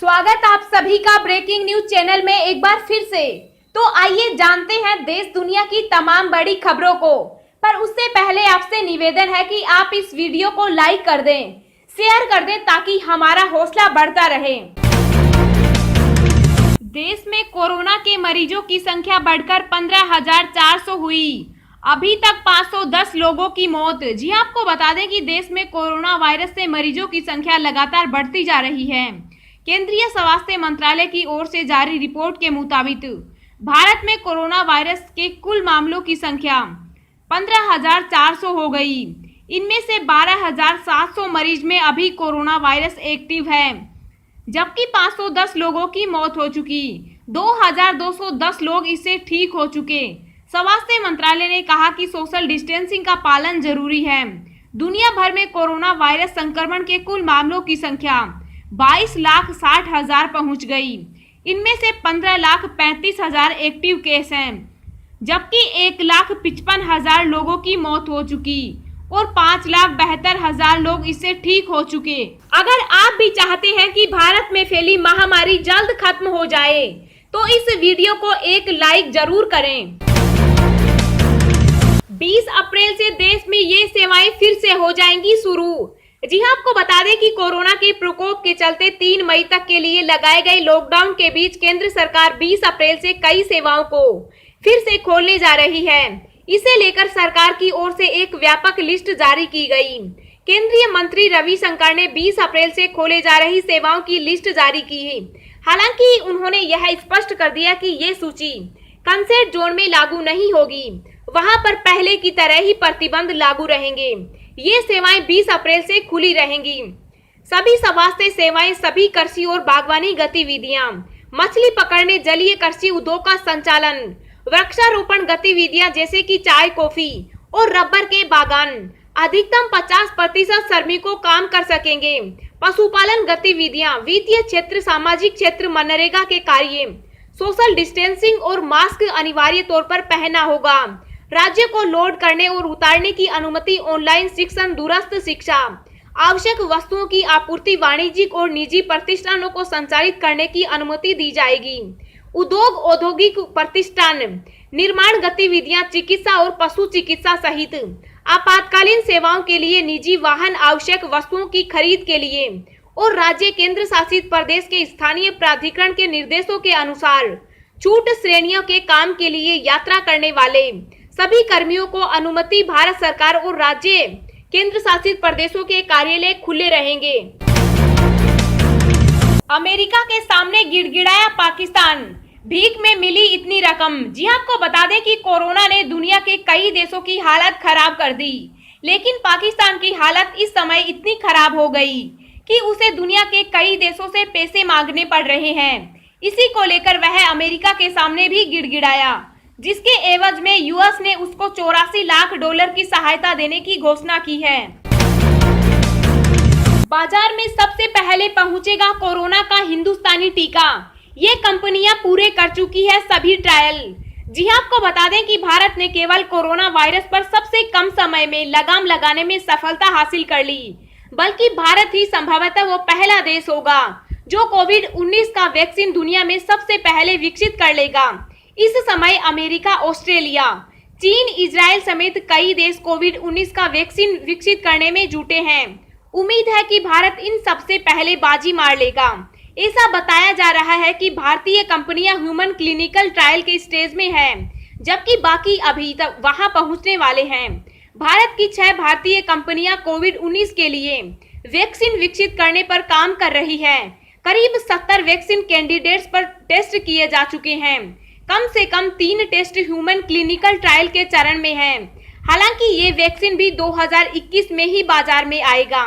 स्वागत आप सभी का ब्रेकिंग न्यूज चैनल में एक बार फिर से। तो आइए जानते हैं देश दुनिया की तमाम बड़ी खबरों को। पर उससे पहले आपसे निवेदन है कि आप इस वीडियो को लाइक कर दें, शेयर कर दें ताकि हमारा हौसला बढ़ता रहे। देश में कोरोना के मरीजों की संख्या बढ़कर 15,400 हुई। अभी तक 510 लोगों की मौत। जी आपको बता दें कि देश में कोरोना वायरस से मरीजों की संख्या लगातार बढ़ती जा रही है। केंद्रीय स्वास्थ्य मंत्रालय की ओर से जारी रिपोर्ट के मुताबिक भारत में कोरोना वायरस के कुल मामलों की संख्या 15,400 हो गई। इनमें से 12,700 मरीज में अभी कोरोना वायरस एक्टिव है, जबकि 510 लोगों की मौत हो चुकी। 2,210 लोग इससे ठीक हो चुके। स्वास्थ्य मंत्रालय ने कहा कि सोशल डिस्टेंसिंग का पालन जरूरी है। दुनिया भर में कोरोना वायरस संक्रमण के कुल मामलों की संख्या 22,60,000 पहुंच गई। इनमें से 15,35,000 एक्टिव केस हैं, जबकि 1,55,000 लोगों की मौत हो चुकी और 5,72,000 लोग इससे ठीक हो चुके। अगर आप भी चाहते हैं कि भारत में फैली महामारी जल्द खत्म हो जाए तो इस वीडियो को एक लाइक जरूर करें। 20 अप्रैल से देश में ये सेवाएं फिर से हो जाएंगी शुरू। जी हाँ, आपको बता दें कि कोरोना के प्रकोप के चलते 3 मई तक के लिए लगाए गए लॉकडाउन के बीच केंद्र सरकार 20 अप्रैल से कई सेवाओं को फिर से खोलने जा रही है। इसे लेकर सरकार की ओर से एक व्यापक लिस्ट जारी की गई। केंद्रीय मंत्री रविशंकर ने 20 अप्रैल से खोले जा रही सेवाओं की लिस्ट जारी की है। हालांकि उन्होंने यह स्पष्ट कर दिया कि ये सूची कंसेंट जोन में लागू नहीं होगी, वहां पर पहले की तरह ही प्रतिबंध लागू रहेंगे। ये सेवाएं 20 अप्रैल से खुली रहेंगी। सभी स्वास्थ्य सेवाएं, सभी कृषि और बागवानी गतिविधियां, मछली पकड़ने, जलीय कृषि उद्योग का संचालन, वृक्षारोपण गतिविधियां जैसे कि चाय, कॉफी और रबर के बागान, अधिकतम 50% श्रमिकों काम कर सकेंगे। पशुपालन गतिविधियां, वित्तीय क्षेत्र, सामाजिक क्षेत्र, मनरेगा के कार्य, सोशल डिस्टेंसिंग और मास्क अनिवार्य तौर पर पहनना होगा। राज्य को लोड करने और उतारने की अनुमति, ऑनलाइन शिक्षण, दूरस्थ शिक्षा, आवश्यक वस्तुओं की आपूर्ति, वाणिज्यिक और निजी प्रतिष्ठानों को संचालित करने की अनुमति दी जाएगी। उद्योग, औद्योगिक प्रतिष्ठान, निर्माण गतिविधियां, चिकित्सा और पशु चिकित्सा सहित आपातकालीन सेवाओं के लिए निजी वाहन, आवश्यक वस्तुओं की खरीद के लिए और राज्य केंद्र शासित प्रदेश के स्थानीय प्राधिकरण के निर्देशों के अनुसार छूट श्रेणियों के काम के लिए यात्रा करने वाले सभी कर्मियों को अनुमति। भारत सरकार और राज्य केंद्र शासित प्रदेशों के कार्यालय खुले रहेंगे। अमेरिका के सामने गिड़गिड़ाया पाकिस्तान, भीख में मिली इतनी रकम। जी आपको बता दें कि कोरोना ने दुनिया के कई देशों की हालत खराब कर दी, लेकिन पाकिस्तान की हालत इस समय इतनी खराब हो गई कि उसे दुनिया के कई देशों से पैसे मांगने पड़ रहे हैं। इसी को लेकर वह अमेरिका के सामने भी गिड़गिड़ाया, जिसके एवज में यूएस ने उसको $84 लाख की सहायता देने की घोषणा की है। बाजार में सबसे पहले पहुंचेगा कोरोना का हिंदुस्तानी टीका। ये कंपनियां पूरे कर चुकी है सभी ट्रायल। जी आपको बता दें कि भारत ने केवल कोरोना वायरस पर सबसे कम समय में लगाम लगाने में सफलता हासिल कर ली, बल्कि भारत ही संभवतः वो पहला देश होगा जो कोविड-19 का वैक्सीन दुनिया में सबसे पहले विकसित कर लेगा। इस समय अमेरिका, ऑस्ट्रेलिया, चीन, इजराइल समेत कई देश कोविड-19 का वैक्सीन विकसित करने में जुटे हैं। उम्मीद है कि भारत इन सबसे पहले बाजी मार लेगा। ऐसा बताया जा रहा है कि भारतीय कंपनियां ह्यूमन क्लिनिकल ट्रायल के स्टेज में हैं, जबकि बाकी अभी तक वहां पहुंचने वाले हैं। भारत की 6 भारतीय कंपनियां कोविड-19 के लिए वैक्सीन विकसित करने पर काम कर रही है। करीब 70 वैक्सीन कैंडिडेट्स पर टेस्ट किए जा चुके हैं। कम से कम 3 टेस्ट ह्यूमन क्लिनिकल ट्रायल के चरण में हैं। हालांकि ये वैक्सीन भी 2021 में ही बाजार में आएगा,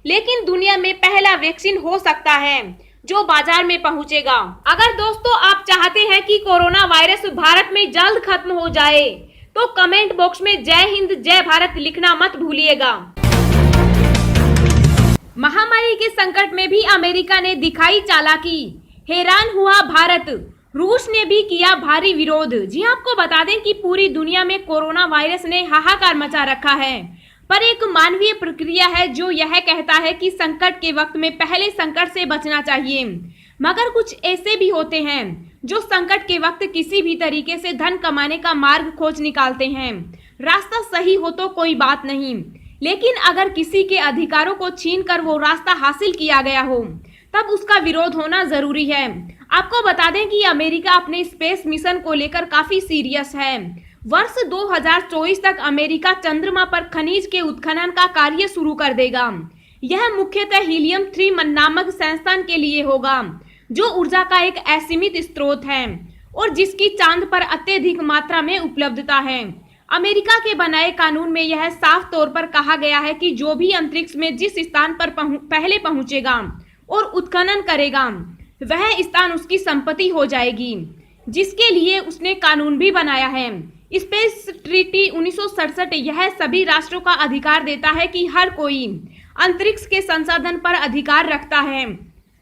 लेकिन दुनिया में पहला वैक्सीन हो सकता है जो बाजार में पहुंचेगा। अगर दोस्तों आप चाहते हैं कि कोरोना वायरस भारत में जल्द खत्म हो जाए तो कमेंट बॉक्स में जय हिंद, जय भारत लिखना मत भूलिएगा। महामारी के संकट में भी अमेरिका ने दिखाई चालाकी, हैरान हुआ भारत। रूस ने भी किया भारी विरोध। जी आपको बता दें कि पूरी दुनिया में कोरोना वायरस ने हाहाकार मचा रखा है, पर एक मानवीय प्रक्रिया है जो यह कहता है कि संकट के वक्त में पहले संकट से बचना चाहिए। मगर कुछ ऐसे भी होते हैं जो संकट के वक्त किसी भी तरीके से धन कमाने का मार्ग खोज निकालते हैं। रास्ता सही हो तो कोई बात नहीं, लेकिन अगर किसी के अधिकारों को छीनकर वो रास्ता हासिल किया गया हो तब उसका विरोध होना जरूरी है। आपको बता दें कि अमेरिका अपने स्पेस मिशन को लेकर काफी सीरियस है। वर्ष 2024 तक अमेरिका चंद्रमा पर खनिज के उत्खनन का कार्य शुरू कर देगा। यह मुख्यतः हीलियम 3 नामक संस्थान के लिए होगा, जो ऊर्जा का एक असीमित स्रोत है और जिसकी चांद पर अत्यधिक मात्रा में उपलब्धता है। अमेरिका के बनाए कानून में यह साफ तौर पर कहा गया है कि जो भी अंतरिक्ष में जिस स्थान पर पहले पहुंचेगा और उत्खनन करेगा, वह स्थान उसकी संपत्ति हो जाएगी, जिसके लिए उसने कानून भी बनाया है। स्पेस ट्रीटी 1967 यह सभी राष्ट्रों का अधिकार देता है कि हर कोई अंतरिक्ष के संसाधन पर अधिकार रखता है,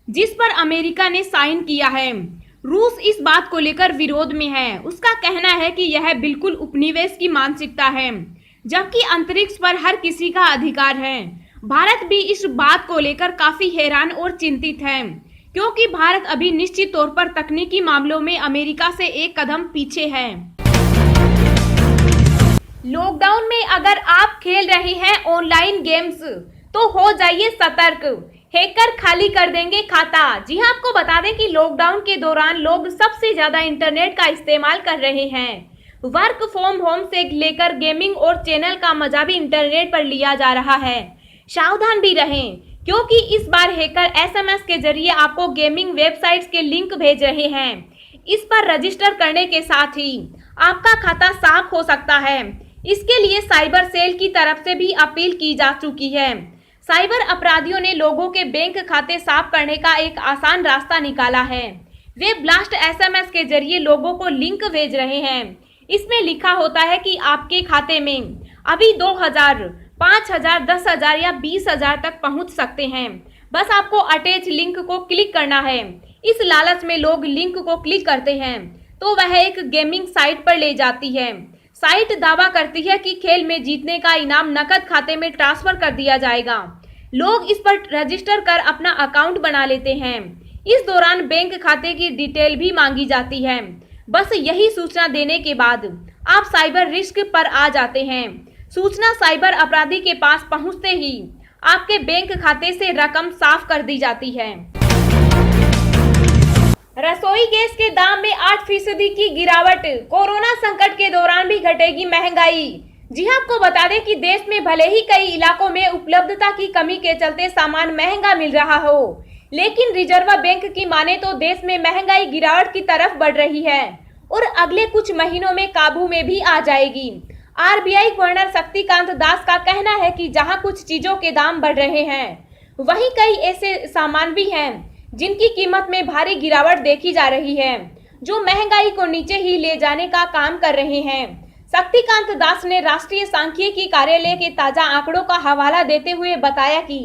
जिस पर अमेरिका ने साइन किया है। रूस इस बात को लेकर विरोध में है। उसका कहना है कि यह बिल्कुल उपनिवेश की मानसिकता है, जबकि अंतरिक्ष पर हर किसी का अधिकार है। भारत भी इस बात को लेकर काफी हैरान और चिंतित है, क्योंकि भारत अभी निश्चित तौर पर तकनीकी मामलों में अमेरिका से एक कदम पीछे है। लॉकडाउन में अगर आप खेल रहे हैं ऑनलाइन गेम्स तो हो जाइए सतर्क, हैकर खाली कर देंगे खाता। जी हां, आपको बता दें कि लॉकडाउन के दौरान लोग सबसे ज्यादा इंटरनेट का इस्तेमाल कर रहे हैं। वर्क फ्रॉम होम से लेकर गेमिंग और चैनल का मजा भी इंटरनेट पर लिया जा रहा है। सावधान भी रहें, क्योंकि इस बार हैकर एसएमएस के जरिए आपको गेमिंग वेबसाइट्स के लिंक भेज रहे हैं। इस पर रजिस्टर करने के साथ ही आपका खाता साफ हो सकता है। इसके लिए साइबर सेल की तरफ से भी अपील की जा चुकी है। साइबर अपराधियों ने लोगों के बैंक खाते साफ करने का एक आसान रास्ता निकाला है। वे ब्लास्ट एसएमएस के जरिए लोगों को लिंक भेज रहे हैं। इसमें लिखा होता है कि आपके खाते में अभी 2000, 5000, 10,000 या 20,000 तक पहुंच सकते हैं। बस आपको अटैच लिंक को क्लिक करना है। इस लालच में लोग लिंक को क्लिक करते हैं तो वह एक गेमिंग साइट पर ले जाती है। साइट दावा करती है कि खेल में जीतने का इनाम नकद खाते में ट्रांसफर कर दिया जाएगा। लोग इस पर रजिस्टर कर अपना अकाउंट बना लेते हैं। इस दौरान बैंक खाते की डिटेल भी मांगी जाती है। बस यही सूचना देने के बाद आप साइबर रिस्क पर आ जाते हैं। सूचना साइबर अपराधी के पास पहुंचते ही आपके बैंक खाते से रकम साफ कर दी जाती है। रसोई गैस के दाम में 8% की गिरावट। कोरोना संकट के दौरान भी घटेगी महंगाई। जी हां, आपको बता दें कि देश में भले ही कई इलाकों में उपलब्धता की कमी के चलते सामान महंगा मिल रहा हो, लेकिन रिजर्व बैंक की माने तो देश में महंगाई गिरावट की तरफ बढ़ रही है और अगले कुछ महीनों में काबू में भी आ जाएगी। आरबीआई गवर्नर शक्तिकांत दास का कहना है कि जहां कुछ चीजों के दाम बढ़ रहे हैं, वहीं कई ऐसे सामान भी हैं जिनकी कीमत में भारी गिरावट देखी जा रही है, जो महंगाई को नीचे ही ले जाने का काम कर रहे हैं। शक्तिकांत दास ने राष्ट्रीय सांख्यिकी कार्यालय के ताजा आंकड़ों का हवाला देते हुए बताया कि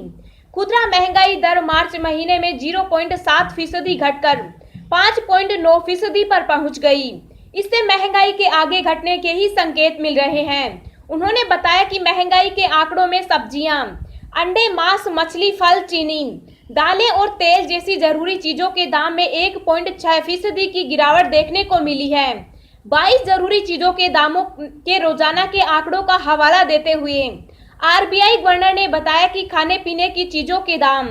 खुदरा महंगाई दर मार्च महीने में 0.7% घटकर 5.9% पर पहुंच गई। इससे महंगाई के आगे घटने के ही संकेत मिल रहे हैं। उन्होंने बताया कि महंगाई के आंकड़ों में सब्जियां, अंडे, मांस, मछली, फल, चीनी, दालें और तेल जैसी जरूरी चीजों के दाम में 1.6% की गिरावट देखने को मिली है। 22 जरूरी चीजों के दामों के रोजाना के आंकड़ों का हवाला देते हुए आरबीआई गवर्नर ने बताया कि खाने पीने की चीजों के दाम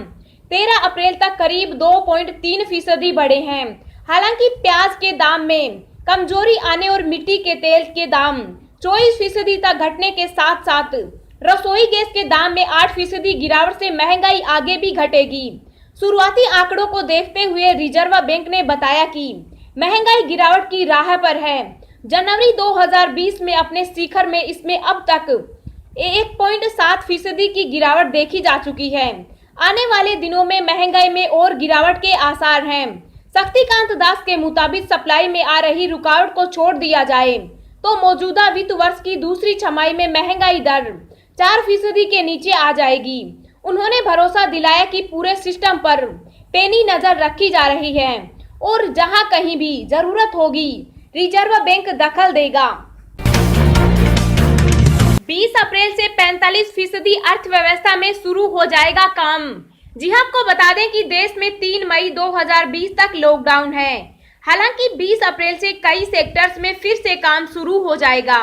13 अप्रैल तक करीब 2.3% बढ़े हैं। हालांकि प्याज के दाम में कमजोरी आने और मिट्टी के तेल के दाम 24% तक घटने के साथ साथ रसोई गैस के दाम में 8% गिरावट से महंगाई आगे भी घटेगी। शुरुआती आंकड़ों को देखते हुए रिजर्व बैंक ने बताया कि महंगाई गिरावट की राह पर है। जनवरी 2020 में अपने शिखर में इसमें अब तक 1.7% की गिरावट देखी जा चुकी है। आने वाले दिनों में महंगाई में और गिरावट के आसार हैं। शक्तिकांत दास के मुताबिक सप्लाई में आ रही रुकावट को छोड़ दिया जाए तो मौजूदा वित्त वर्ष की दूसरी छमाही में महंगाई दर 4% के नीचे आ जाएगी। उन्होंने भरोसा दिलाया कि पूरे सिस्टम पर पैनी नजर रखी जा रही है और जहां कहीं भी जरूरत होगी रिजर्व बैंक दखल देगा। 20 अप्रैल से 45% अर्थव्यवस्था में शुरू हो जाएगा काम। जी हाँ, आपको बता दें कि देश में 3 मई 2020 तक लॉकडाउन है। हालांकि 20 अप्रैल से कई सेक्टर्स में फिर से काम शुरू हो जाएगा।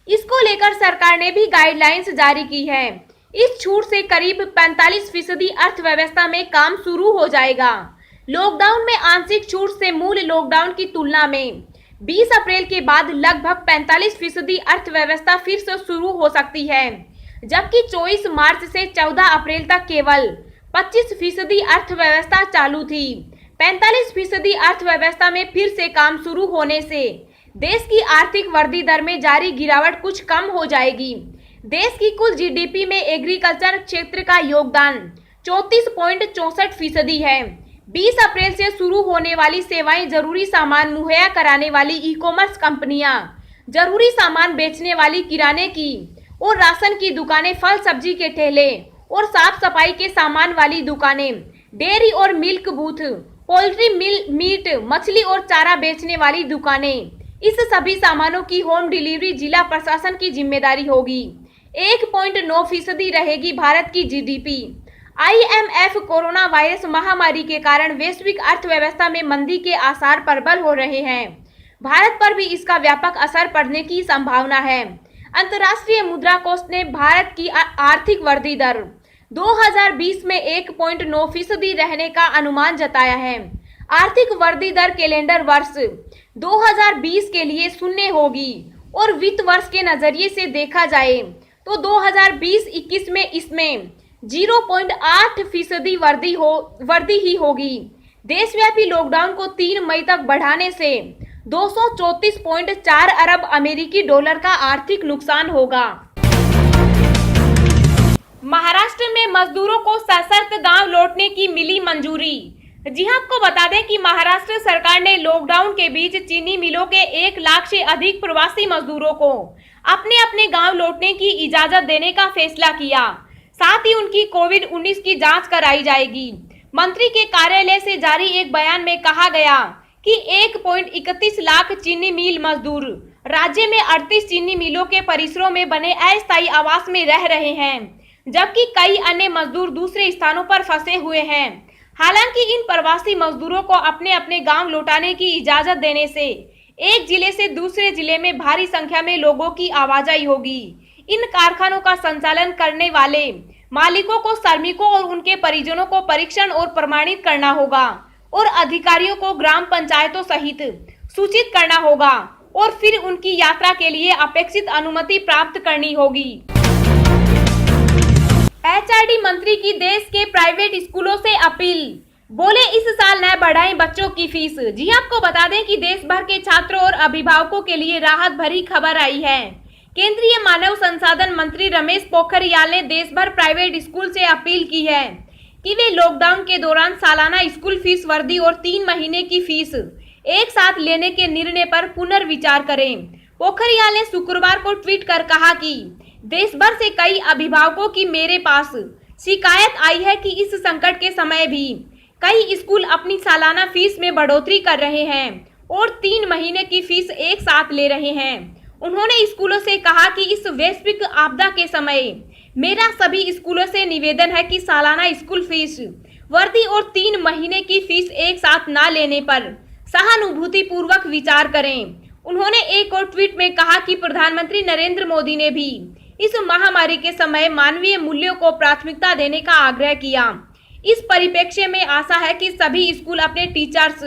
इसको लेकर सरकार ने भी गाइडलाइंस जारी की है। इस छूट से करीब 45% अर्थव्यवस्था में काम शुरू हो जाएगा। लॉकडाउन में आंशिक छूट से मूल लॉकडाउन की तुलना में 20 अप्रैल के बाद लगभग 45% अर्थव्यवस्था फिर से शुरू हो सकती है, जबकि 24 मार्च से 14 अप्रैल तक केवल 25% अर्थव्यवस्था चालू थी। 45% अर्थव्यवस्था में फिर से काम शुरू होने से देश की आर्थिक वृद्धि दर में जारी गिरावट कुछ कम हो जाएगी। देश की कुल जीडीपी में एग्रीकल्चर क्षेत्र का योगदान 34.64% है। 20 अप्रैल से शुरू होने वाली सेवाएं जरूरी सामान मुहैया कराने वाली ई कॉमर्स कंपनियां, जरूरी सामान बेचने वाली किराने की और राशन की दुकानें, फल सब्जी के ठेले और साफ सफाई के सामान वाली दुकानें, डेयरी और मिल्क बूथ, पोल्ट्री मीट, मछली और चारा बेचने वाली दुकानें, इस सभी सामानों की होम डिलीवरी जिला प्रशासन की जिम्मेदारी होगी। 1.9% रहेगी भारत की जीडीपी। IMF कोरोना वायरस महामारी के कारण वैश्विक अर्थव्यवस्था में मंदी के आसार प्रबल हो रहे हैं। भारत पर भी इसका व्यापक असर पड़ने की संभावना है। अंतर्राष्ट्रीय मुद्रा कोष ने भारत की आर्थिक वृद्धि दर 2020 में 1.9% रहने का अनुमान जताया है। आर्थिक वृद्धि दर कैलेंडर वर्ष 2020 के लिए शून्य होगी और वित्त वर्ष के नजरिए से देखा जाए तो 2020-21 में इसमें 0.8% वृद्धि ही होगी। देशव्यापी लॉकडाउन को 3 मई तक बढ़ाने से 234.4 अरब अमेरिकी डॉलर का आर्थिक नुकसान होगा। महाराष्ट्र में मजदूरों को सशर्त गांव लौटने की मिली मंजूरी। जी हां, आपको बता दें कि महाराष्ट्र सरकार ने लॉकडाउन के बीच चीनी मिलों के 1 लाख से अधिक प्रवासी मजदूरों को अपने अपने गांव लौटने की इजाजत देने का फैसला किया। साथ ही उनकी कोविड-19 की जांच कराई जाएगी। मंत्री के कार्यालय से जारी एक बयान में कहा गया कि 1.31 लाख चीनी मिल मजदूर राज्य में 38 चीनी मिलों के परिसरों में बने अस्थायी आवास में रह रहे हैं, जबकि कई अन्य मजदूर दूसरे स्थानों पर फंसे हुए हैं। हालांकि इन प्रवासी मजदूरों को अपने अपने गांव लौटाने की इजाजत देने से एक जिले से दूसरे जिले में भारी संख्या में लोगों की आवाजाही होगी। इन कारखानों का संचालन करने वाले मालिकों को श्रमिकों और उनके परिजनों को परीक्षण और प्रमाणित करना होगा और अधिकारियों को ग्राम पंचायतों सहित सूचित करना होगा और फिर उनकी यात्रा के लिए अपेक्षित अनुमति प्राप्त करनी होगी। HRD मंत्री की देश के प्राइवेट स्कूलों से अपील, बोले इस साल न बढ़ाएं बच्चों की फीस। जी आपको बता दें कि देश भर के छात्रों और अभिभावकों के लिए राहत भरी खबर आई है। केंद्रीय मानव संसाधन मंत्री रमेश पोखरियाल ने देश भर प्राइवेट स्कूल से अपील की है कि वे लॉकडाउन के दौरान सालाना स्कूल फीस वृद्धि और 3 महीने की फीस एक साथ लेने के निर्णय पर पुनर्विचार करें। पोखरियाल ने शुक्रवार को ट्वीट कर कहा कि देश भर से कई अभिभावकों की मेरे पास शिकायत आई है कि इस संकट के समय भी कई स्कूल अपनी सालाना फीस में बढ़ोतरी कर रहे हैं और 3 महीने की फीस एक साथ ले रहे हैं। उन्होंने स्कूलों से कहा कि इस वैश्विक आपदा के समय मेरा सभी स्कूलों से निवेदन है कि सालाना स्कूल फीस वृद्धि और 3 महीने की फीस एक साथ न लेने पर सहानुभूति पूर्वक विचार करें। उन्होंने एक और ट्वीट में कहा कि प्रधानमंत्री नरेंद्र मोदी ने भी इस महामारी के समय मानवीय मूल्यों को प्राथमिकता देने का आग्रह किया। इस परिप्रेक्ष्य में आशा है कि सभी स्कूल अपने टीचर्स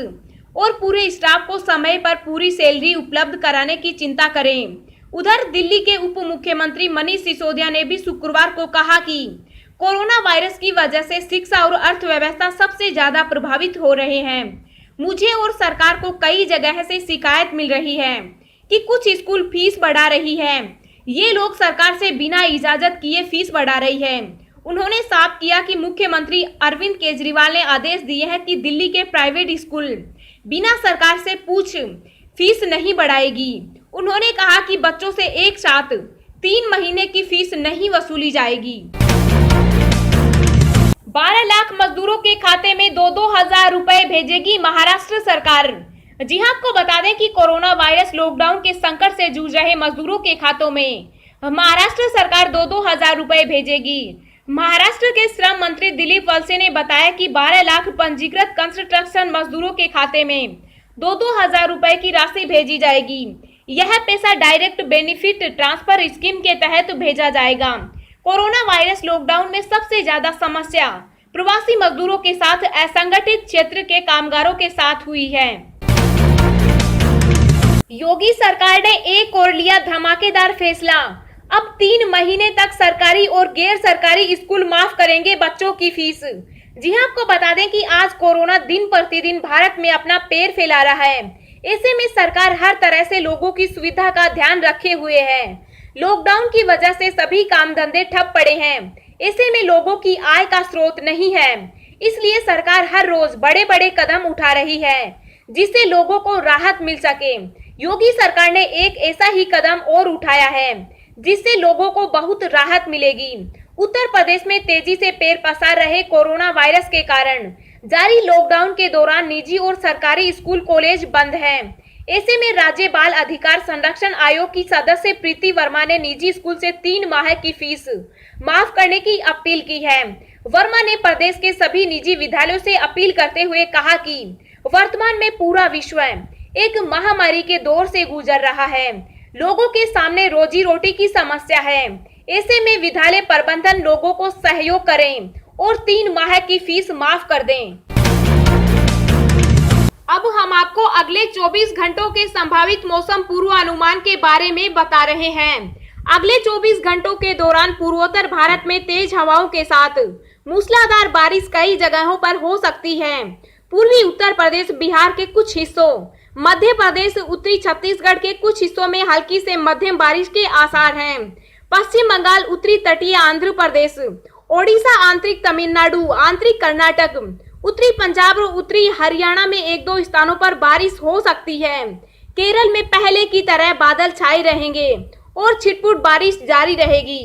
और पूरे स्टाफ को समय पर पूरी सैलरी उपलब्ध कराने की चिंता करें। उधर दिल्ली के उप मुख्यमंत्री मनीष सिसोदिया ने भी शुक्रवार को कहा कि कोरोना वायरस की वजह से शिक्षा और अर्थव्यवस्था सबसे ज्यादा प्रभावित हो रहे हैं। मुझे और सरकार को कई जगह से शिकायत मिल रही है कि कुछ स्कूल फीस बढ़ा रही है। ये लोग सरकार से बिना इजाजत किए फीस बढ़ा रही है। उन्होंने साफ किया कि मुख्यमंत्री अरविंद केजरीवाल ने आदेश दिए हैं कि दिल्ली के प्राइवेट स्कूल बिना सरकार से पूछ फीस नहीं बढ़ाएगी। उन्होंने कहा कि बच्चों से एक साथ 3 महीने की फीस नहीं वसूली जाएगी। 12 लाख मजदूरों के खाते में 2-2 हजार रुपए भेजेगी महाराष्ट्र सरकार। जी हां, आपको बता दें कि कोरोना वायरस लॉकडाउन के संकट से जूझ रहे मजदूरों के खातों में महाराष्ट्र सरकार 2-2 हजार रुपए भेजेगी। महाराष्ट्र के श्रम मंत्री दिलीप वलसे ने बताया कि 12 लाख पंजीकृत कंस्ट्रक्शन मजदूरों के खाते में 2-2 हजार रुपए की राशि भेजी जाएगी। यह पैसा डायरेक्ट बेनिफिट ट्रांसफर स्कीम के तहत भेजा जाएगा। कोरोना वायरस लॉकडाउन में सबसे ज्यादा समस्या प्रवासी मजदूरों के साथ असंगठित क्षेत्र के कामगारों के साथ हुई है। योगी सरकार ने एक और लिया धमाकेदार फैसला। अब 3 महीने तक सरकारी और गैर सरकारी स्कूल माफ करेंगे बच्चों की फीस। जी हां, आपको बता दें कि आज कोरोना दिन प्रतिदिन भारत में अपना पैर फैला रहा है। ऐसे में सरकार हर तरह से लोगों की सुविधा का ध्यान रखे हुए है। लॉकडाउन की वजह से सभी काम धंधे ठप पड़े हैं। ऐसे में लोगों की आय का स्रोत नहीं है, इसलिए सरकार हर रोज बड़े बड़े कदम उठा रही है जिससे लोगों को राहत मिल सके। योगी सरकार ने एक ऐसा ही कदम और उठाया है जिससे लोगों को बहुत राहत मिलेगी। उत्तर प्रदेश में तेजी से पैर पसार रहे कोरोना वायरस के कारण जारी लॉकडाउन के दौरान निजी और सरकारी स्कूल कॉलेज बंद हैं। ऐसे में राज्य बाल अधिकार संरक्षण आयोग की सदस्य प्रीति वर्मा ने निजी स्कूल से 3 माह की फीस माफ करने की अपील की है। वर्मा ने प्रदेश के सभी निजी विद्यालयों से अपील करते हुए कहा कि वर्तमान में पूरा विश्व एक महामारी के दौर से गुजर रहा है। लोगों के सामने रोजी रोटी की समस्या है। ऐसे में विद्यालय प्रबंधन लोगों को सहयोग करें और 3 माह की फीस माफ कर दें। अब हम आपको अगले 24 घंटों के संभावित मौसम पूर्वानुमान के बारे में बता रहे हैं। अगले 24 घंटों के दौरान पूर्वोत्तर भारत में तेज हवाओं के साथ मूसलाधार बारिश कई जगहों पर हो सकती है। पूर्वी उत्तर प्रदेश, बिहार के कुछ हिस्सों, मध्य प्रदेश, उत्तरी छत्तीसगढ़ के कुछ हिस्सों में हल्की से मध्यम बारिश के आसार हैं। पश्चिम बंगाल, उत्तरी तटीय आंध्र प्रदेश, ओडिशा, आंतरिक तमिलनाडु, आंतरिक कर्नाटक, उत्तरी पंजाब और उत्तरी हरियाणा में 1-2 स्थानों पर बारिश हो सकती है। केरल में पहले की तरह बादल छाए रहेंगे और छिटपुट बारिश जारी रहेगी।